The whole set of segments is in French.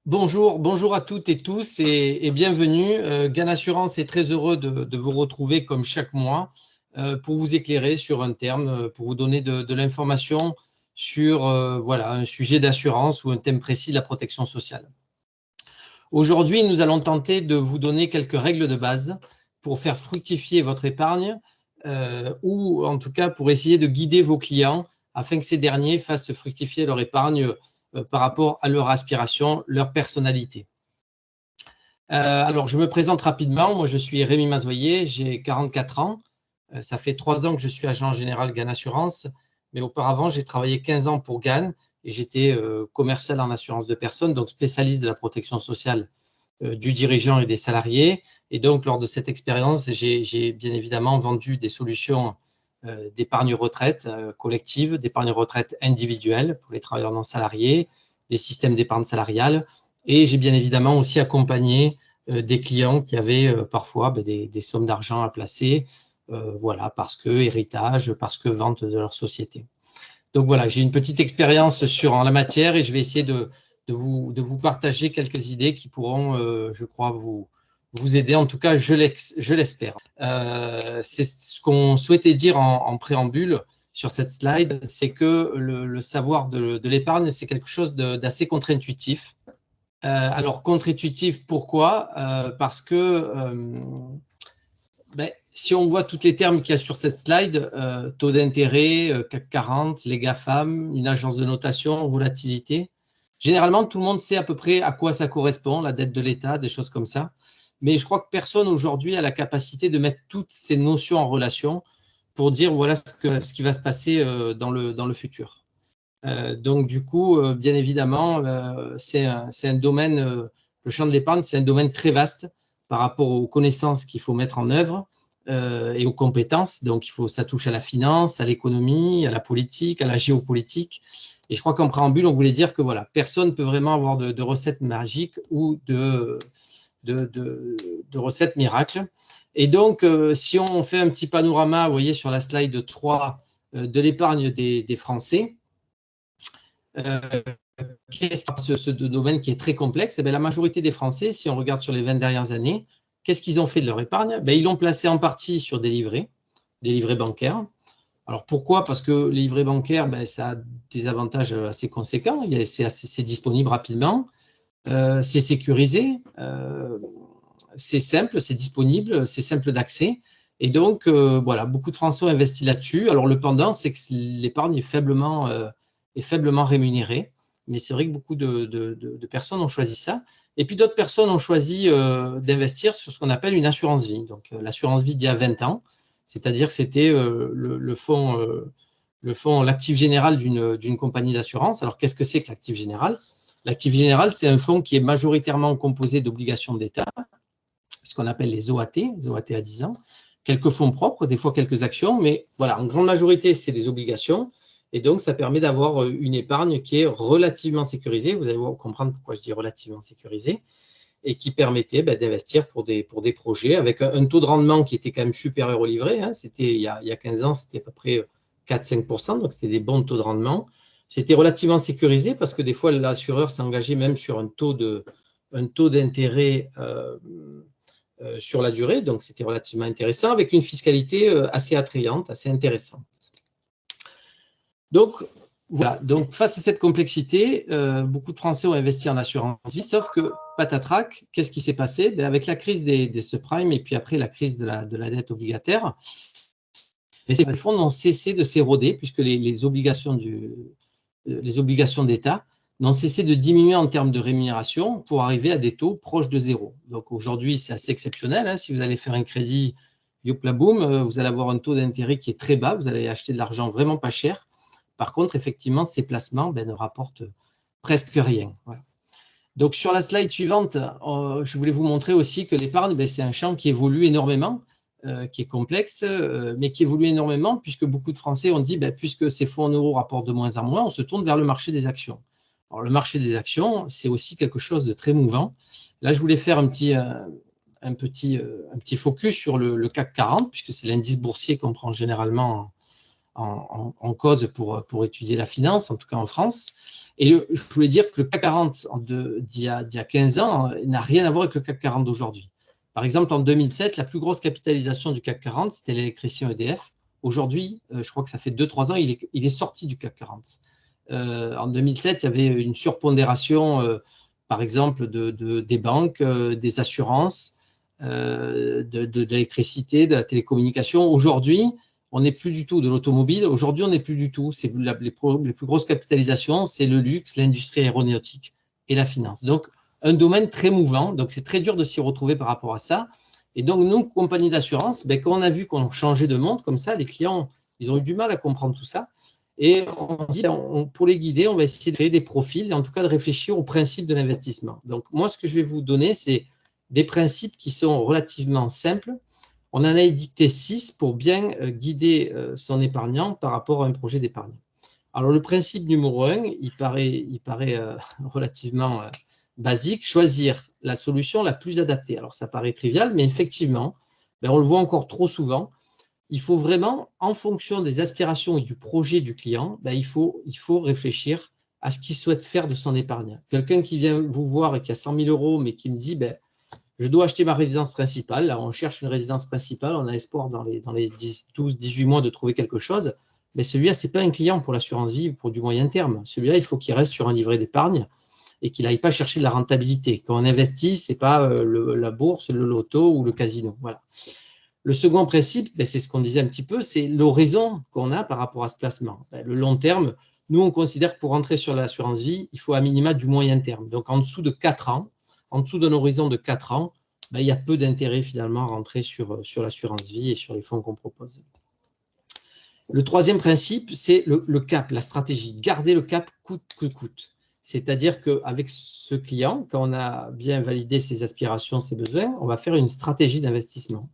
Bonjour à toutes et tous et bienvenue. GAN Assurance est très heureux de vous retrouver comme chaque mois pour vous éclairer sur un terme, pour vous donner de l'information sur voilà, un sujet d'assurance ou un thème précis de la protection sociale. Aujourd'hui, nous allons tenter de vous donner quelques règles de base pour faire fructifier votre épargne ou en tout cas pour essayer de guider vos clients afin que ces derniers fassent fructifier leur épargne par rapport à leur aspiration, leur personnalité. Alors, je me présente rapidement. Moi, je suis Rémi Mazoyer, j'ai 44 ans. Ça fait 3 ans que je suis agent général GAN Assurance, mais auparavant, j'ai travaillé 15 ans pour GAN et j'étais commercial en assurance de personnes, donc spécialiste de la protection sociale du dirigeant et des salariés. Et donc, lors de cette expérience, j'ai bien évidemment vendu des solutions d'épargne retraite collective, d'épargne retraite individuelle pour les travailleurs non salariés, des systèmes d'épargne salariale. Et j'ai bien évidemment aussi accompagné des clients qui avaient parfois des sommes d'argent à placer, voilà, parce que héritage, parce que vente de leur société. Donc voilà, j'ai une petite expérience en la matière et je vais essayer de vous partager quelques idées qui pourront, je crois, vous aider. En tout cas, je l'espère. C'est ce qu'on souhaitait dire en préambule sur cette slide, c'est que le savoir de l'épargne, c'est quelque chose d'assez contre-intuitif. Alors, contre-intuitif, pourquoi? Parce que si on voit tous les termes qu'il y a sur cette slide, taux d'intérêt, CAC 40, les GAFAM, une agence de notation, volatilité, généralement, tout le monde sait à peu près à quoi ça correspond, la dette de l'État, des choses comme ça. Mais je crois que personne aujourd'hui a la capacité de mettre toutes ces notions en relation pour dire voilà ce qui va se passer dans le futur. Donc, du coup, bien évidemment, c'est un domaine, le champ de l'épargne, c'est un domaine très vaste par rapport aux connaissances qu'il faut mettre en œuvre et aux compétences. Donc, ça touche à la finance, à l'économie, à la politique, à la géopolitique. Et je crois qu'en préambule, on voulait dire que voilà, personne ne peut vraiment avoir de recettes magiques ou de recettes miracles. Et donc, si on fait un petit panorama, vous voyez sur la slide 3, de l'épargne des Français, qu'est-ce que ce domaine qui est très complexe? La majorité des Français, si on regarde sur les 20 dernières années, qu'est-ce qu'ils ont fait de leur épargne? Ils l'ont placé en partie sur des livrets bancaires. Alors pourquoi? Parce que les livrets bancaires, ça a des avantages assez conséquents. C'est disponible rapidement, c'est sécurisé, c'est simple, c'est disponible, c'est simple d'accès. Et donc, voilà, beaucoup de Français ont investi là-dessus. Alors, le pendant, c'est que l'épargne est faiblement rémunérée. Mais c'est vrai que beaucoup de personnes ont choisi ça. Et puis, d'autres personnes ont choisi d'investir sur ce qu'on appelle une assurance vie. Donc, l'assurance vie d'il y a 20 ans, c'est-à-dire que c'était le fonds, l'actif général d'une compagnie d'assurance. Alors, qu'est-ce que c'est que l'actif général? L'actif général, c'est un fonds qui est majoritairement composé d'obligations d'État, ce qu'on appelle les OAT à 10 ans, quelques fonds propres, des fois quelques actions, mais voilà, en grande majorité, c'est des obligations. Et donc, ça permet d'avoir une épargne qui est relativement sécurisée. Vous allez comprendre pourquoi je dis relativement sécurisée, et qui permettait d'investir pour des projets avec un taux de rendement qui était quand même supérieur au livret. C'était, il y a 15 ans, c'était à peu près 4-5%, donc c'était des bons taux de rendement. C'était relativement sécurisé parce que des fois, l'assureur s'engageait même sur un taux d'intérêt sur la durée, donc c'était relativement intéressant, avec une fiscalité assez attrayante, assez intéressante. Donc, voilà, donc face à cette complexité, beaucoup de Français ont investi en assurance vie, sauf que, patatrac, qu'est-ce qui s'est passé? Avec la crise des subprimes et puis après la crise de la dette obligataire, les fonds n'ont cessé de s'éroder puisque les obligations d'État n'ont cessé de diminuer en termes de rémunération pour arriver à des taux proches de zéro. Donc aujourd'hui, c'est assez exceptionnel. Si vous allez faire un crédit, yopla boum, vous allez avoir un taux d'intérêt qui est très bas, vous allez acheter de l'argent vraiment pas cher. Par contre, effectivement, ces placements ne rapportent presque rien. Voilà. Donc sur la slide suivante, je voulais vous montrer aussi que l'épargne, c'est un champ qui évolue énormément, qui est complexe, mais qui évolue énormément puisque beaucoup de Français ont dit, puisque ces fonds en euros rapportent de moins en moins, on se tourne vers le marché des actions. Alors, le marché des actions, c'est aussi quelque chose de très mouvant. Là, je voulais faire un petit focus sur le CAC 40, puisque c'est l'indice boursier qu'on prend généralement en cause pour étudier la finance, en tout cas en France. Et je voulais dire que le CAC 40 d'il y a 15 ans n'a rien à voir avec le CAC 40 d'aujourd'hui. Par exemple, en 2007, la plus grosse capitalisation du CAC 40, c'était l'électricien EDF. Aujourd'hui, je crois que ça fait 2-3 ans, il est sorti du CAC 40. En 2007, il y avait une surpondération, par exemple, des banques, des assurances, de l'électricité, de la télécommunication. Aujourd'hui, on n'est plus du tout de l'automobile. Aujourd'hui, on n'est plus du tout. Les plus grosses capitalisations, c'est le luxe, l'industrie aéronautique et la finance. Donc, un domaine très mouvant. Donc, c'est très dur de s'y retrouver par rapport à ça. Et donc, nous, compagnie d'assurance, quand on a vu qu'on changeait de monde comme ça, les clients, ils ont eu du mal à comprendre tout ça. Et on dit, pour les guider, on va essayer de créer des profils et en tout cas de réfléchir aux principes de l'investissement. Donc, moi, ce que je vais vous donner, c'est des principes qui sont relativement simples. On en a édicté 6 pour bien guider son épargnant par rapport à un projet d'épargne. Alors, le principe numéro 1, il paraît relativement basique, choisir la solution la plus adaptée. Alors, ça paraît trivial, mais effectivement, on le voit encore trop souvent. Il faut vraiment, en fonction des aspirations et du projet du client, il faut réfléchir à ce qu'il souhaite faire de son épargne. Quelqu'un qui vient vous voir et qui a 100 000 euros, mais qui me dit je dois acheter ma résidence principale. Là, on cherche une résidence principale, on a espoir dans les 12, 18 mois de trouver quelque chose. Mais celui-là, ce n'est pas un client pour l'assurance vie pour du moyen terme. Celui-là, il faut qu'il reste sur un livret d'épargne et qu'il n'aille pas chercher de la rentabilité. Quand on investit, ce n'est pas la bourse, le loto ou le casino. Voilà. Le second principe, c'est ce qu'on disait un petit peu, c'est l'horizon qu'on a par rapport à ce placement. Le long terme, nous, on considère que pour rentrer sur l'assurance vie, il faut à minima du moyen terme. Donc, en dessous de 4 ans, en dessous d'un horizon de 4 ans, il y a peu d'intérêt finalement à rentrer sur l'assurance vie et sur les fonds qu'on propose. Le troisième principe, c'est le cap, la stratégie. Garder le cap coûte que coûte. C'est-à-dire qu'avec ce client, quand on a bien validé ses aspirations, ses besoins, on va faire une stratégie d'investissement.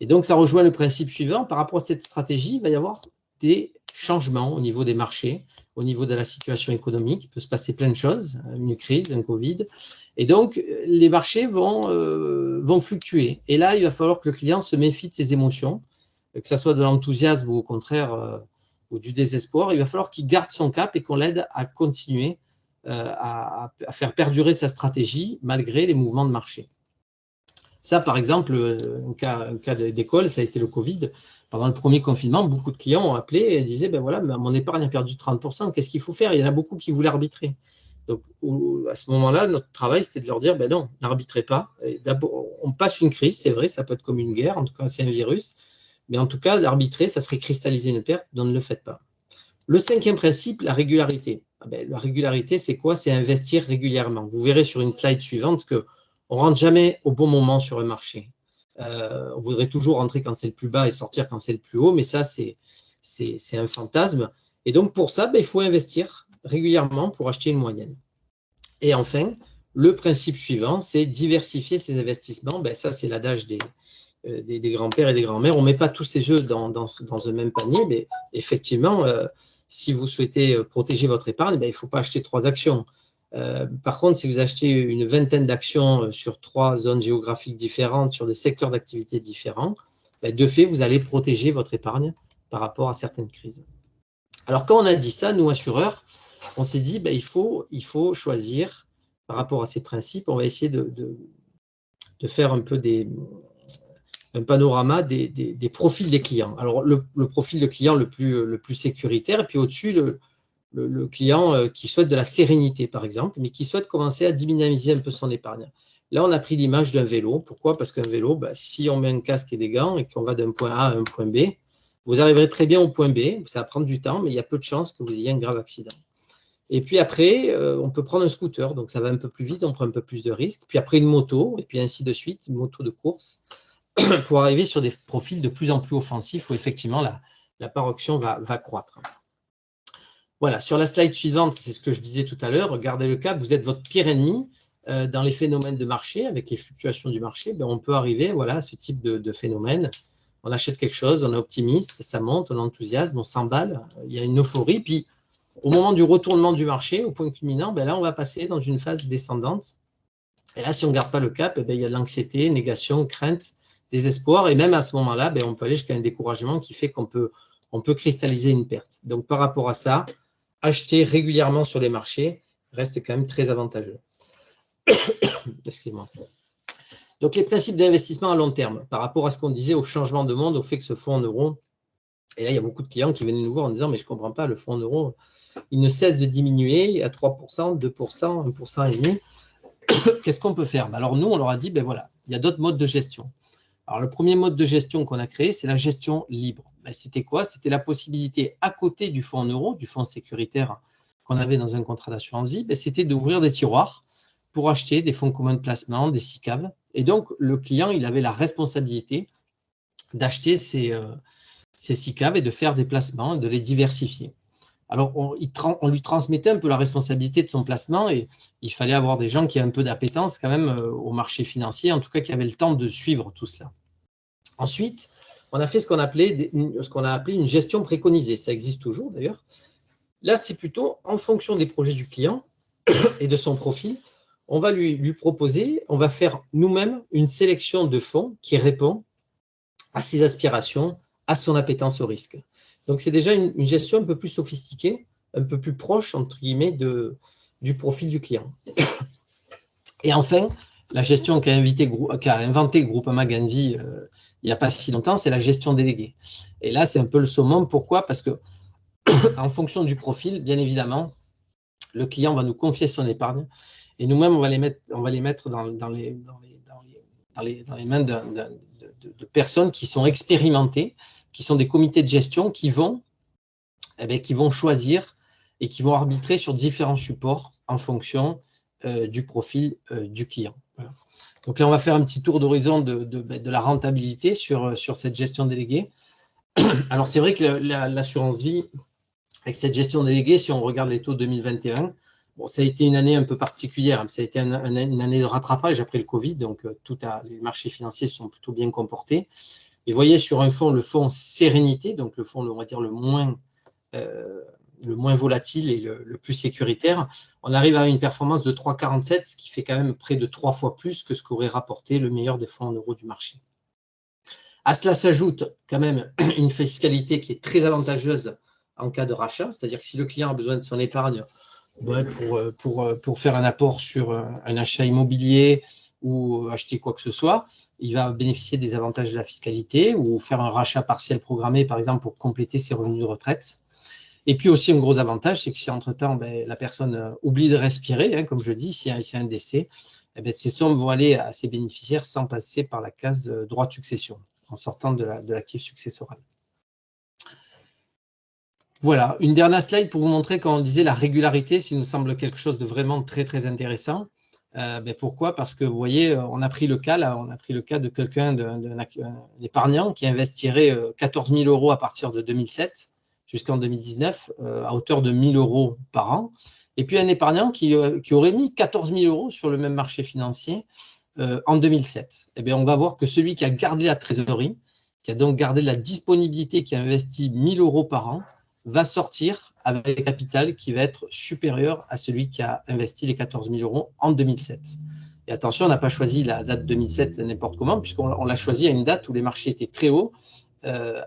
Et donc, ça rejoint le principe suivant. Par rapport à cette stratégie, il va y avoir des changements au niveau des marchés, au niveau de la situation économique. Il peut se passer plein de choses, une crise, un Covid. Et donc, les marchés vont fluctuer. Et là, il va falloir que le client se méfie de ses émotions, que ce soit de l'enthousiasme ou au contraire ou du désespoir. Il va falloir qu'il garde son cap et qu'on l'aide à continuer à faire perdurer sa stratégie malgré les mouvements de marché. Ça, par exemple, un cas d'école, ça a été le Covid. Pendant le premier confinement, beaucoup de clients ont appelé et disaient, voilà, mon épargne a perdu 30%, qu'est-ce qu'il faut faire? Il y en a beaucoup qui voulaient arbitrer. Donc, à ce moment-là, notre travail, c'était de leur dire, non, n'arbitrez pas. D'abord, on passe une crise, c'est vrai, ça peut être comme une guerre, en tout cas, c'est un virus. Mais en tout cas, d'arbitrer, ça serait cristalliser une perte, donc ne le faites pas. Le cinquième principe, la régularité. La régularité, c'est quoi? C'est investir régulièrement. Vous verrez sur une slide suivante que on ne rentre jamais au bon moment sur un marché. On voudrait toujours rentrer quand c'est le plus bas et sortir quand c'est le plus haut, mais ça, c'est un fantasme. Et donc, pour ça, il faut investir régulièrement pour acheter une moyenne. Et enfin, le principe suivant, c'est diversifier ses investissements. Ça, c'est l'adage des grands-pères et des grands-mères. On ne met pas tous ses œufs dans un même panier, mais effectivement, si vous souhaitez protéger votre épargne, il ne faut pas acheter 3 actions. Par contre, si vous achetez une vingtaine d'actions sur 3 zones géographiques différentes, sur des secteurs d'activité différents, de fait, vous allez protéger votre épargne par rapport à certaines crises. Alors, quand on a dit ça, nous, assureurs, on s'est dit, il faut choisir, par rapport à ces principes, on va essayer de faire un peu un panorama des profils des clients. Alors, le profil de client le plus sécuritaire, et puis au-dessus, le client qui souhaite de la sérénité, par exemple, mais qui souhaite commencer à dynamiser un peu son épargne. Là, on a pris l'image d'un vélo. Pourquoi? Parce qu'un vélo, si on met un casque et des gants et qu'on va d'un point A à un point B, vous arriverez très bien au point B. Ça va prendre du temps, mais il y a peu de chances que vous ayez un grave accident. Et puis après, on peut prendre un scooter. Donc, ça va un peu plus vite, on prend un peu plus de risques. Puis après, une moto, et puis ainsi de suite, une moto de course, pour arriver sur des profils de plus en plus offensifs où effectivement, la part option va croître. Voilà, sur la slide suivante, c'est ce que je disais tout à l'heure, gardez le cap, vous êtes votre pire ennemi dans les phénomènes de marché, avec les fluctuations du marché, on peut arriver à ce type de phénomène. On achète quelque chose, on est optimiste, ça monte, on a enthousiasme, on s'emballe, il y a une euphorie, puis au moment du retournement du marché, au point culminant, là, on va passer dans une phase descendante. Et là, si on ne garde pas le cap, il y a de l'anxiété, négation, crainte, désespoir, et même à ce moment-là, on peut aller jusqu'à un découragement qui fait qu'on peut cristalliser une perte. Donc, par rapport à ça, acheter régulièrement sur les marchés reste quand même très avantageux. Excusez-moi. Donc, les principes d'investissement à long terme, par rapport à ce qu'on disait au changement de monde, au fait que ce fonds en euros, et là, il y a beaucoup de clients qui venaient nous voir en disant « mais je ne comprends pas, le fonds en euros, il ne cesse de diminuer à 3%, 2%, 1,5%. Qu'est-ce qu'on peut faire ?» Alors, nous, on leur a dit « ben voilà, il y a d'autres modes de gestion. » Alors, le premier mode de gestion qu'on a créé, c'est la gestion libre. Ben, c'était quoi? C'était la possibilité, à côté du fonds en euros, du fonds sécuritaire qu'on avait dans un contrat d'assurance vie, ben, c'était d'ouvrir des tiroirs pour acheter des fonds communs de placement, des SICAV. Et donc, le client, il avait la responsabilité d'acheter ces SICAV et de faire des placements, de les diversifier. Alors, on lui transmettait un peu la responsabilité de son placement et il fallait avoir des gens qui avaient un peu d'appétence quand même au marché financier, en tout cas qui avaient le temps de suivre tout cela. Ensuite, on a fait ce qu'on a appelé une gestion préconisée. Ça existe toujours d'ailleurs. Là, c'est plutôt en fonction des projets du client et de son profil. On va lui proposer, on va faire nous-mêmes une sélection de fonds qui répond à ses aspirations, à son appétence au risque. Donc, c'est déjà une gestion un peu plus sophistiquée, un peu plus proche, entre guillemets, du profil du client. Et enfin, la gestion qu'a inventé Groupama Ganvi il n'y a pas si longtemps, c'est la gestion déléguée. Et là, c'est un peu le summum. Pourquoi? Parce que, en fonction du profil, bien évidemment, le client va nous confier son épargne et nous-mêmes, on va les mettre dans les mains de personnes qui sont expérimentées, qui sont des comités de gestion qui vont choisir et qui vont arbitrer sur différents supports en fonction du profil du client. Voilà. Donc là, on va faire un petit tour d'horizon de la rentabilité sur cette gestion déléguée. Alors, c'est vrai que l'assurance vie, avec cette gestion déléguée, si on regarde les taux 2021, bon, ça a été une année un peu particulière. Ça a été une année de rattrapage après le Covid, donc les marchés financiers sont plutôt bien comportés. Et vous voyez sur un fonds, le fonds Sérénité, donc le fonds, on va dire, le moins volatile et le plus sécuritaire, on arrive à une performance de 3,47, ce qui fait quand même près de 3 fois plus que ce qu'aurait rapporté le meilleur des fonds en euros du marché. À cela s'ajoute quand même une fiscalité qui est très avantageuse en cas de rachat, c'est-à-dire que si le client a besoin de son épargne pour faire un apport sur un achat immobilier ou acheter quoi que ce soit, il va bénéficier des avantages de la fiscalité ou faire un rachat partiel programmé, par exemple, pour compléter ses revenus de retraite. Et puis aussi, un gros avantage, c'est que si entre-temps, la personne oublie de respirer, comme je dis, s'il y a un décès, ces sommes vont aller à ses bénéficiaires sans passer par la case droit de succession, en sortant de l'actif successoral. Voilà, une dernière slide pour vous montrer, quand on disait la régularité, ça nous semble quelque chose de vraiment très, très intéressant. Pourquoi? Parce que vous voyez, on a pris le cas de quelqu'un, d'un épargnant qui investirait 14 000 € à partir de 2007 jusqu'en 2019, à hauteur de 1 000 € par an. Et puis un épargnant qui aurait mis 14 000 € sur le même marché financier en 2007. Eh bien, on va voir que celui qui a gardé la trésorerie, qui a donc gardé la disponibilité, qui a investi 1 000 € par an, va sortir avec un capital qui va être supérieur à celui qui a investi les 14 000 € en 2007. Et attention, on n'a pas choisi la date 2007 n'importe comment, puisqu'on l'a choisi à une date où les marchés étaient très hauts,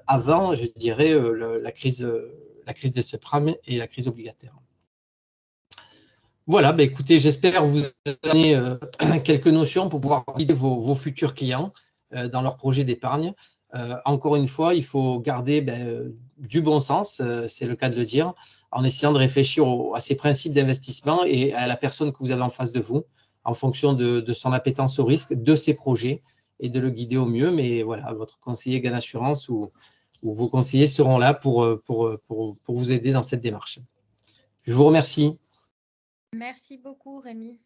avant, je dirais, la crise des subprimes et la crise obligataire. Voilà, écoutez, j'espère vous donner quelques notions pour pouvoir guider vos futurs clients dans leur projet d'épargne. Encore une fois, il faut garder du bon sens, c'est le cas de le dire, en essayant de réfléchir à ces principes d'investissement et à la personne que vous avez en face de vous, en fonction de son appétence au risque, de ses projets, et de le guider au mieux. Mais voilà, votre conseiller Gan Assurance ou vos conseillers seront là pour vous aider dans cette démarche. Je vous remercie. Merci beaucoup, Rémi.